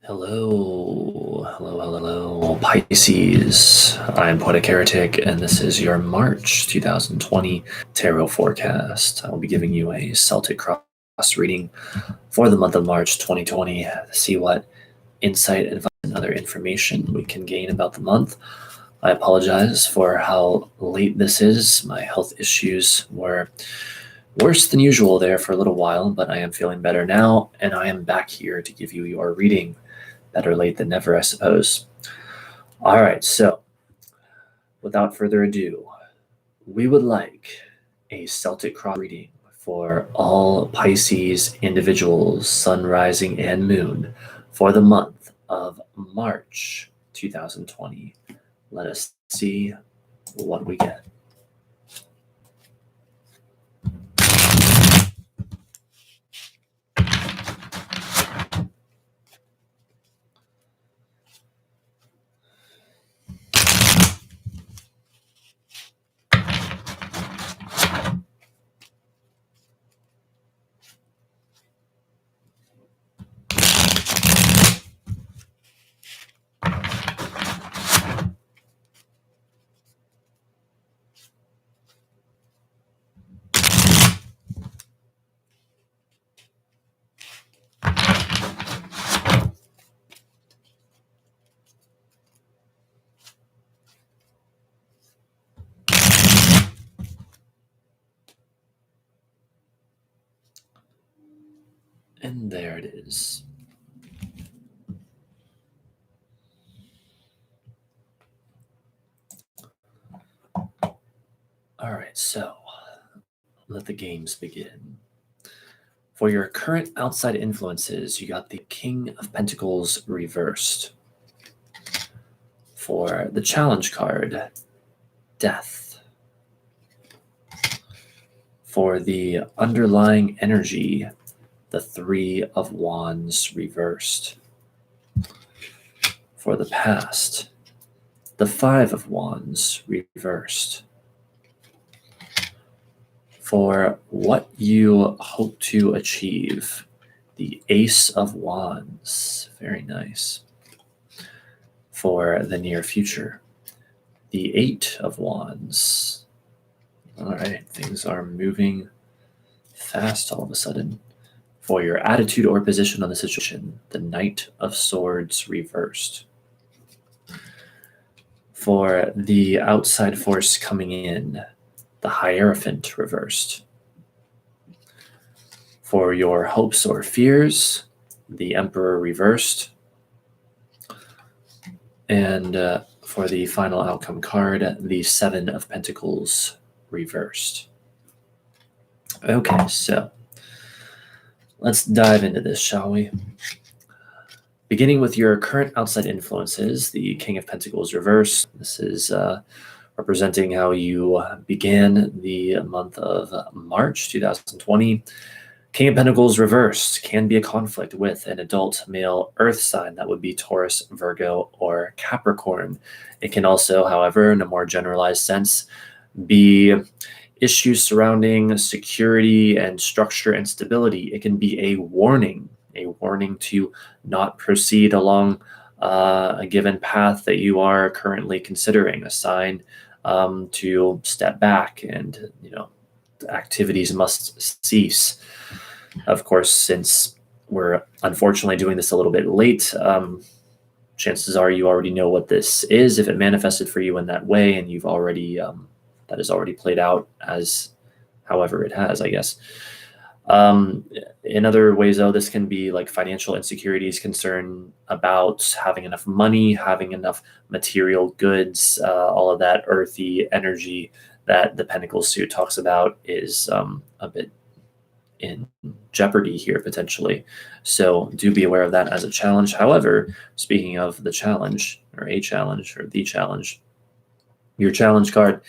Hello, Pisces. I'm Poetic Heretic, and this is your March 2020 tarot forecast. I will be giving you a Celtic Cross reading for the month of March 2020 to see what insight, advice, and other information we can gain about the month. I apologize for how late this is. My health issues were worse than usual there for a little while, but I am feeling better now, and I am back here to give you your reading. Better late than never, I suppose. All right, so without further ado, we would like a Celtic Cross reading for all Pisces individuals, sun, rising, and moon for the month of March 2020. Let us see what we get. And there it is. All right, so let the games begin. For your current outside influences, you got the King of Pentacles reversed. For the challenge card, Death. For the underlying energy, the Three of Wands reversed. For the past, the Five of Wands reversed. For what you hope to achieve, the Ace of Wands. Very nice. For the near future, the Eight of Wands. All right, things are moving fast all of a sudden. For your attitude or position on the situation, the Knight of Swords reversed. For the outside force coming in, the Hierophant reversed. For your hopes or fears, the Emperor reversed. And for the final outcome card, the Seven of Pentacles reversed. Okay, so let's dive into this, shall we? Beginning with your current outside influences, the King of Pentacles reversed. This is representing how you began the month of March 2020. King of Pentacles reversed can be a conflict with an adult male earth sign. That would be Taurus, Virgo, or Capricorn. It can also, however, in a more generalized sense, be issues surrounding security and structure and stability. It can be a warning to not proceed along a given path that you are currently considering, a sign to step back and, activities must cease. Of course, since we're unfortunately doing this a little bit late, chances are you already know what this is if it manifested for you in that way, and you've already that has already played out as however it has, I guess. In other ways, though, this can be like financial insecurities, concern about having enough money, having enough material goods, all of that earthy energy that the Pentacles suit talks about is a bit in jeopardy here potentially. So do be aware of that as a challenge. However, speaking of the challenge or a challenge or the challenge, your challenge card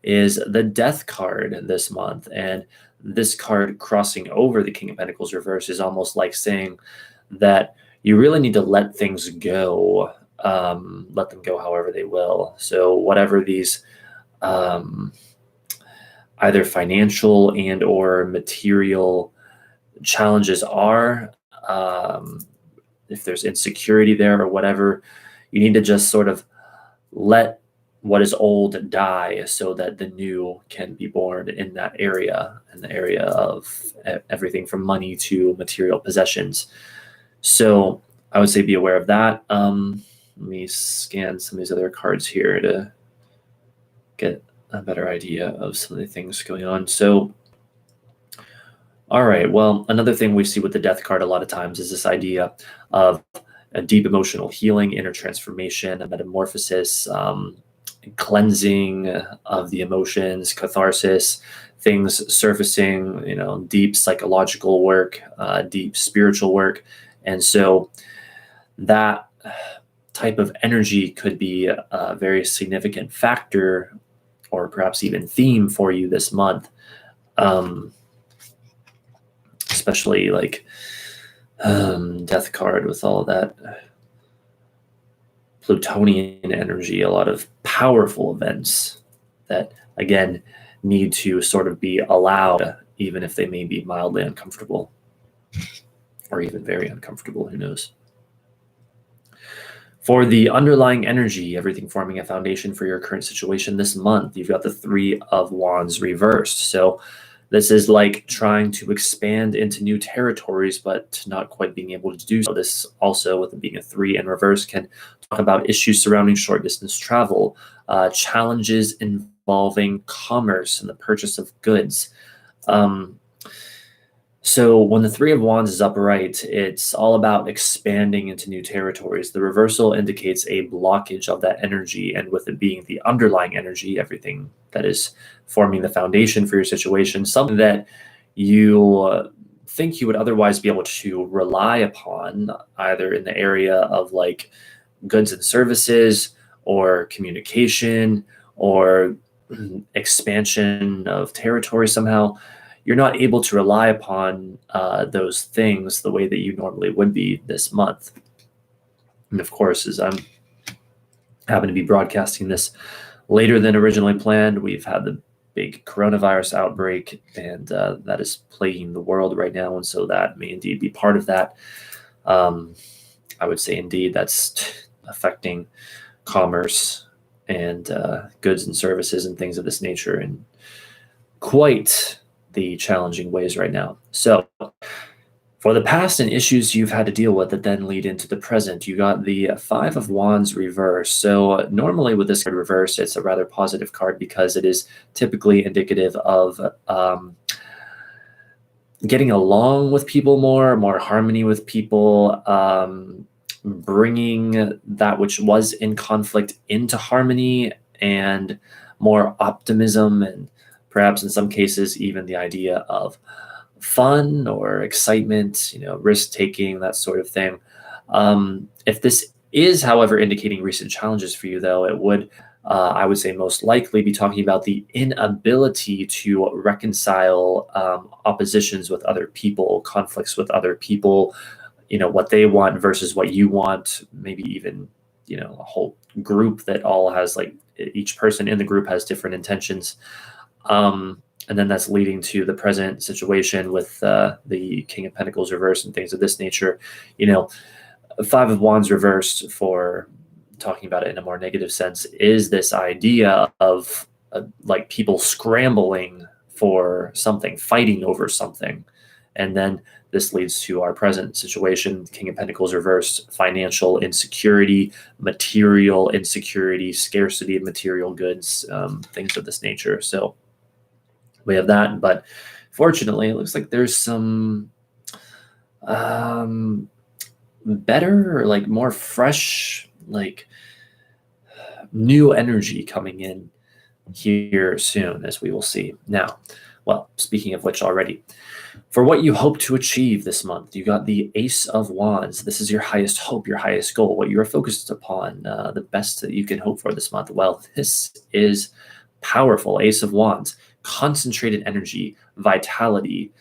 is the Death card this month. And this card crossing over the King of Pentacles reverse is almost like saying that you really need to let things go, let them go however they will. So whatever these either financial and or material challenges are, if there's insecurity there or whatever, you need to just sort of let what is old die so that the new can be born in that area, in the area of everything from money to material possessions. So I would say be aware of that. Let me scan some of these other cards here to get a better idea of some of the things going on. So, all right, well, another thing we see with the death card a lot of times is this idea of a deep emotional healing, inner transformation, a metamorphosis, cleansing of the emotions, catharsis, things surfacing, deep psychological work, deep spiritual work. And so that type of energy could be a very significant factor or perhaps even theme for you this month. Especially like death card with all that Plutonian energy, a lot of powerful events that, again, need to sort of be allowed, even if they may be mildly uncomfortable or even very uncomfortable, who knows. For the underlying energy, everything forming a foundation for your current situation this month, you've got the Three of Wands reversed. So this is like trying to expand into new territories, but not quite being able to do so. This also, with it being a 3 in reverse, can talk about issues surrounding short distance travel, challenges involving commerce and the purchase of goods. So when the Three of Wands is upright, it's all about expanding into new territories. The reversal indicates a blockage of that energy, and with it being the underlying energy, everything that is forming the foundation for your situation, something that you think you would otherwise be able to rely upon, either in the area of like goods and services or communication or expansion of territory somehow. You're not able to rely upon those things the way that you normally would be this month. And of course, as I'm happen to be broadcasting this later than originally planned, we've had the big coronavirus outbreak, and that is plaguing the world right now. And so that may indeed be part of that. I would say indeed that's affecting commerce and goods and services and things of this nature in quite the challenging ways right now. So for the past and issues you've had to deal with that then lead into the present, you got the Five of Wands reverse. So normally with this card reverse, it's a rather positive card because it is typically indicative of getting along with people more harmony with people, bringing that which was in conflict into harmony, and more optimism, and perhaps in some cases even the idea of fun or excitement, risk taking, that sort of thing. If this is, however, indicating recent challenges for you, though, it would, I would say, most likely be talking about the inability to reconcile oppositions with other people, conflicts with other people, what they want versus what you want, maybe even, a whole group that all has, like, each person in the group has different intentions. And then that's leading to the present situation with the King of Pentacles reversed and things of this nature. Five of Wands reversed, for talking about it in a more negative sense, is this idea of like people scrambling for something, fighting over something. And then this leads to our present situation, King of Pentacles reversed, financial insecurity, material insecurity, scarcity of material goods, things of this nature. So we have that, but fortunately, it looks like there's some better, or like more fresh, like new energy coming in here soon, as we will see. Now, well, speaking of which already, for what you hope to achieve this month, you got the Ace of Wands. This is your highest hope, your highest goal, what you are focused upon, the best that you can hope for this month. Well, this is powerful. Ace of Wands, concentrated energy, vitality,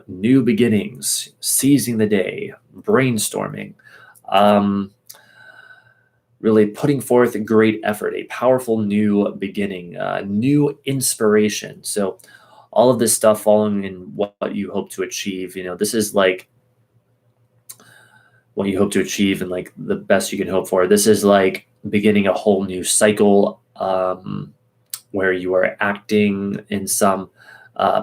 new beginnings, seizing the day, brainstorming, really putting forth a great effort, a powerful new beginning, new inspiration. So all of this stuff falling in what you hope to achieve, this is like what you hope to achieve and like the best you can hope for. This is like beginning a whole new cycle where you are acting in some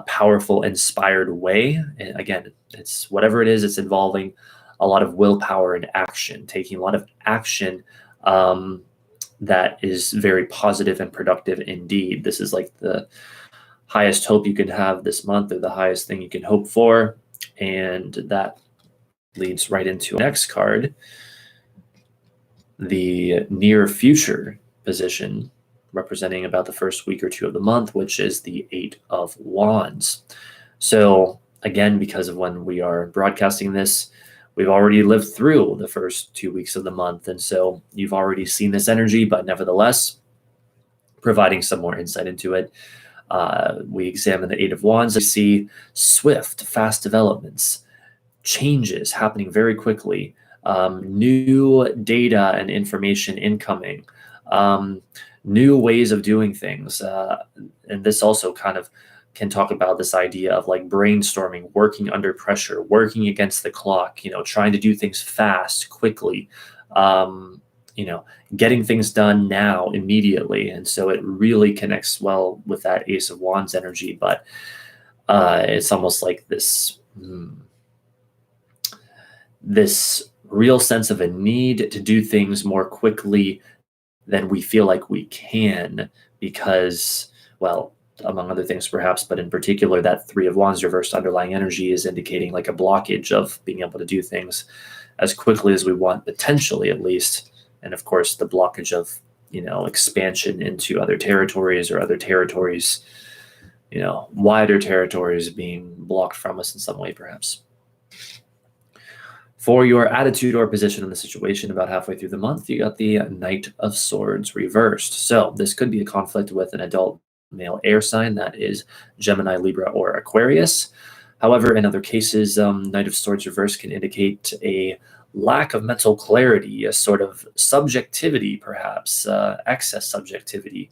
powerful, inspired way. And again, it's whatever it is, it's involving a lot of willpower and action, taking a lot of action that is very positive and productive indeed. This is like the highest hope you can have this month, or the highest thing you can hope for. And that leads right into the next card, the near future position, representing about the first week or two of the month, which is the Eight of Wands. So again, because of when we are broadcasting this, we've already lived through the first 2 weeks of the month. And so you've already seen this energy, but nevertheless, providing some more insight into it. We examine the Eight of Wands. We see swift, fast developments, changes happening very quickly, new data and information incoming, new ways of doing things. And this also kind of can talk about this idea of like brainstorming, working under pressure, working against the clock, trying to do things fast, quickly, getting things done now, immediately. And so it really connects well with that Ace of Wands energy, but it's almost like this real sense of a need to do things more quickly than we feel like we can, because, well, among other things perhaps, but in particular, that Three of Wands reversed underlying energy is indicating like a blockage of being able to do things as quickly as we want, potentially at least. And of course, the blockage of, expansion into other territories, or other territories, wider territories being blocked from us in some way, perhaps. For your attitude or position in the situation, about halfway through the month, you got the Knight of Swords reversed. So this could be a conflict with an adult male air sign, that is Gemini, Libra, or Aquarius. However, in other cases, Knight of Swords reversed can indicate a lack of mental clarity, a sort of subjectivity, perhaps, excess subjectivity,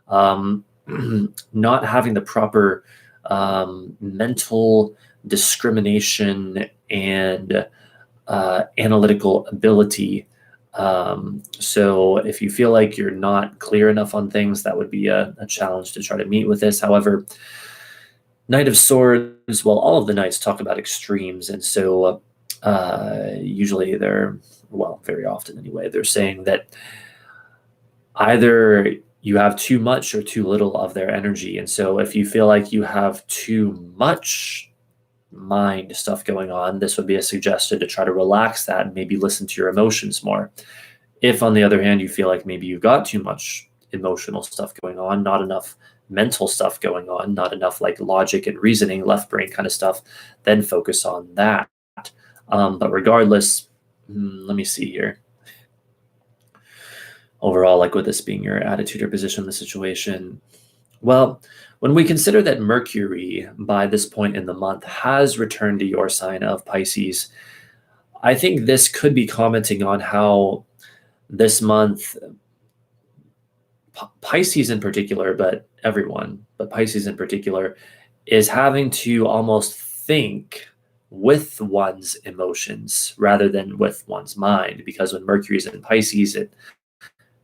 not having the proper mental discrimination and analytical ability. So if you feel like you're not clear enough on things, that would be a challenge to try to meet with this. However, Knight of Swords, well, all of the knights talk about extremes. And so usually very often anyway, they're saying that either you have too much or too little of their energy. And so if you feel like you have too much mind stuff going on, this would be a suggestion to try to relax that and maybe listen to your emotions more. If, on the other hand, you feel like maybe you've got too much emotional stuff going on, not enough mental stuff going on, not enough like logic and reasoning, left brain kind of stuff, then focus on that. But regardless, let me see here. Overall, like with this being your attitude or position in the situation, well, when we consider that Mercury, by this point in the month, has returned to your sign of Pisces, I think this could be commenting on how this month, Pisces in particular, but Pisces in particular, is having to almost think with one's emotions rather than with one's mind, because when Mercury is in Pisces, it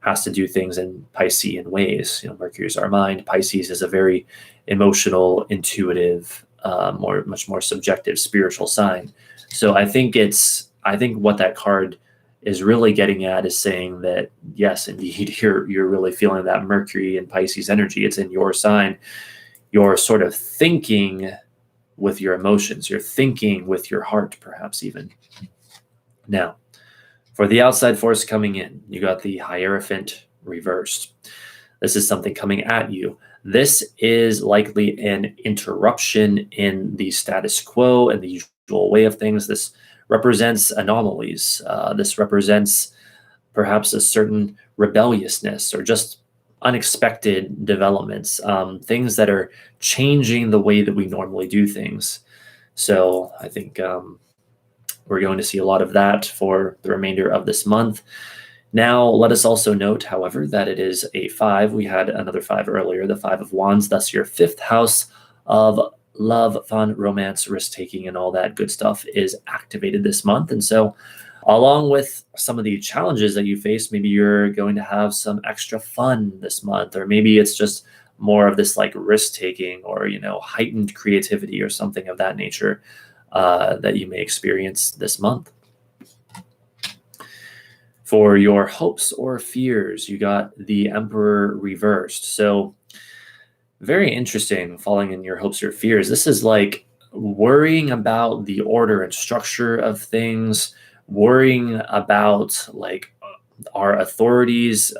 has to do things in Piscean ways. Mercury is our mind. Pisces is a very emotional, intuitive, much more subjective, spiritual sign. So I think what that card is really getting at is saying that, yes, indeed, you're really feeling that Mercury and Pisces energy. It's in your sign. You're sort of thinking with your emotions. You're thinking with your heart, perhaps even. Now, for the outside force coming in, you got the Hierophant reversed. This is something coming at you. This is likely an interruption in the status quo and the usual way of things. This represents anomalies. This represents perhaps a certain rebelliousness or just unexpected developments, things that are changing the way that we normally do things. So I think we're going to see a lot of that for the remainder of this month. Now, let us also note, however, that it is a 5. We had another 5 earlier, the 5 of Wands. Thus, your 5th house of love, fun, romance, risk-taking, and all that good stuff is activated this month. And so Along with some of the challenges that you face, maybe you're going to have some extra fun this month, or maybe it's just more of this like risk taking or, heightened creativity or something of that nature that you may experience this month. For your hopes or fears, you got the Emperor reversed. So very interesting, falling in your hopes or fears. This is like worrying about the order and structure of things, worrying about like our authorities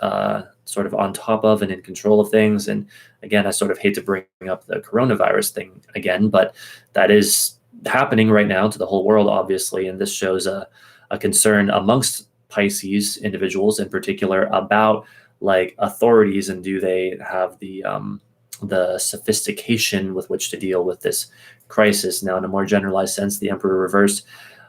sort of on top of and in control of things. And again, I sort of hate to bring up the coronavirus thing again, but that is happening right now to the whole world, obviously. And this shows a concern amongst Pisces individuals in particular about like authorities, and do they have the sophistication with which to deal with this crisis. Now, in a more generalized sense, the Emperor reversed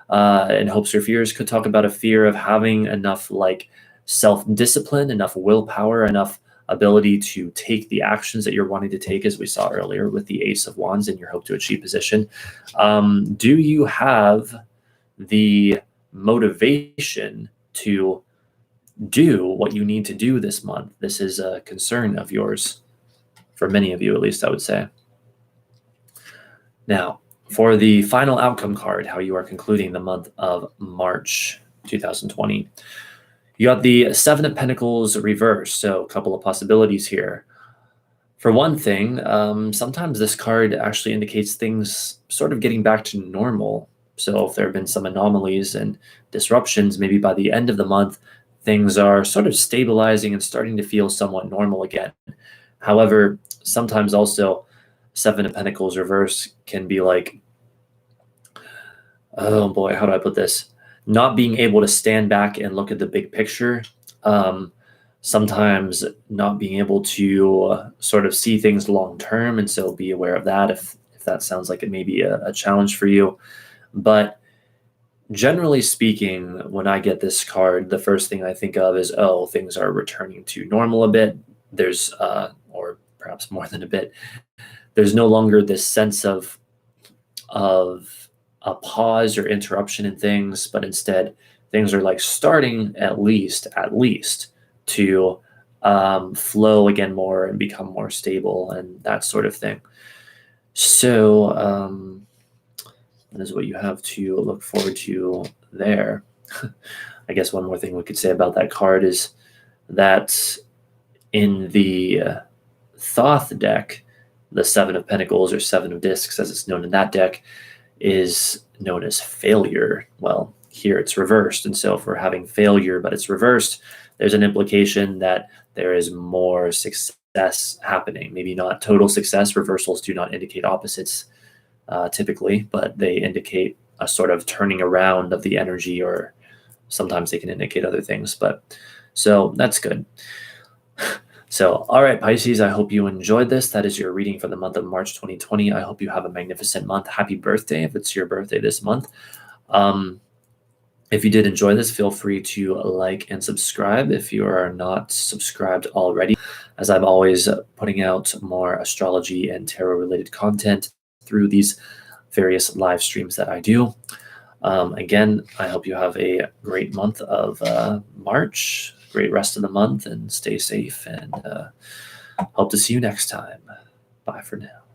in hopes or fears could talk about a fear of having enough like self-discipline, enough willpower, enough ability to take the actions that you're wanting to take, as we saw earlier with the Ace of Wands in your hope to achieve position. Do you have the motivation to do what you need to do this month? This is a concern of yours, for many of you at least, I would say. Now, for the final outcome card, how you are concluding the month of March 2020. You got the Seven of Pentacles reversed, so a couple of possibilities here. For one thing, sometimes this card actually indicates things sort of getting back to normal. So if there have been some anomalies and disruptions, maybe by the end of the month, things are sort of stabilizing and starting to feel somewhat normal again. However, sometimes also Seven of Pentacles reverse can be like, oh boy, how do I put this? Not being able to stand back and look at the big picture. Sometimes not being able to sort of see things long term, and so be aware of that if that sounds like it may be a challenge for you. But generally speaking, when I get this card, the first thing I think of is, oh, things are returning to normal a bit. There's, or perhaps more than a bit, there's no longer this sense of a pause or interruption in things, but instead things are like starting at least to flow again more and become more stable and that sort of thing. So that is what you have to look forward to there. I guess one more thing we could say about that card is that in the Thoth deck, the Seven of Pentacles, or Seven of Discs as it's known in that deck, is known as failure. Well, here it's reversed. And so if we're having failure, but it's reversed, there's an implication that there is more success happening. Maybe not total success. Reversals do not indicate opposites typically, but they indicate a sort of turning around of the energy, or sometimes they can indicate other things. But so that's good. So, all right, Pisces, I hope you enjoyed this. That is your reading for the month of March 2020. I hope you have a magnificent month. Happy birthday if it's your birthday this month. If you did enjoy this, feel free to like and subscribe if you are not subscribed already, as I'm always putting out more astrology and tarot-related content through these various live streams that I do. Again, I hope you have a great month of March, great rest of the month, and stay safe, and hope to see you next time. Bye for now.